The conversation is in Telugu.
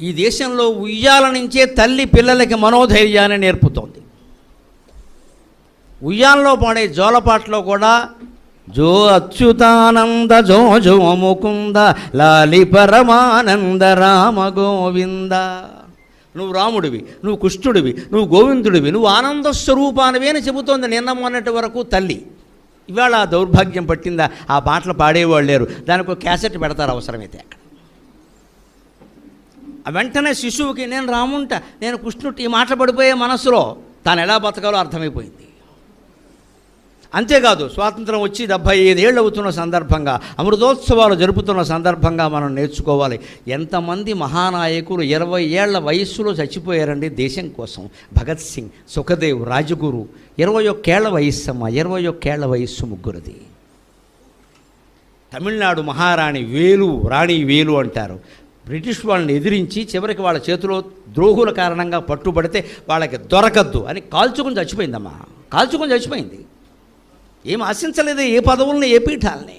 ఈ దేశంలో ఉయ్యాల నుంచే తల్లి పిల్లలకి మనోధైర్యాన్ని నేర్పుతోంది. ఉయ్యాల్లో పాడే జోలపాటలో కూడా జో అచ్యుతానంద జో జో ముకుంద లాలి పరమానంద రామ గోవింద. నువ్వు రాముడివి, నువ్వు కృష్ణుడివి, నువ్వు గోవిందుడివి, నువ్వు ఆనంద స్వరూపానివి అని చెబుతోంది నిన్న మొన్నటి వరకు తల్లి. ఇవాళ ఆ దౌర్భాగ్యం పట్టిందా, ఆ పాటలు పాడేవాళ్ళు లేరు. దానికి ఒక క్యాసెట్ పెడతారు అవసరమైతే అక్కడ. వెంటనే శిశువుకి నేను రాముంట, నేను కృష్ణుడు ఈ మాటలు పడిపోయే మనసులో తాను ఎలా బతకాలో అర్థమైపోయింది. అంతేకాదు, స్వాతంత్రం వచ్చి 75 ఏళ్ళు అవుతున్న సందర్భంగా, అమృతోత్సవాలు జరుపుతున్న సందర్భంగా మనం నేర్చుకోవాలి. ఎంతమంది మహానాయకులు 20 ఏళ్ల వయస్సులో చచ్చిపోయారండి దేశం కోసం. భగత్ సింగ్, సుఖదేవ్, రాజగురు 21 ఏళ్ల వయస్సమ్మ, 21 ఏళ్ల వయస్సు ముగ్గురిది. తమిళనాడు మహారాణి వేలు, రాణి వేలు అంటారు. బ్రిటిష్ వాళ్ళని ఎదిరించి చివరికి వాళ్ళ చేతిలో ద్రోహుల కారణంగా పట్టుబడితే వాళ్ళకి దొరకద్దు అని కాల్చుకుని చచ్చిపోయిందమ్మా. కాల్చుకుని చచ్చిపోయింది. ఏం ఆశించలేదు ఏ పదవుల్ని, ఏ పీఠాలని.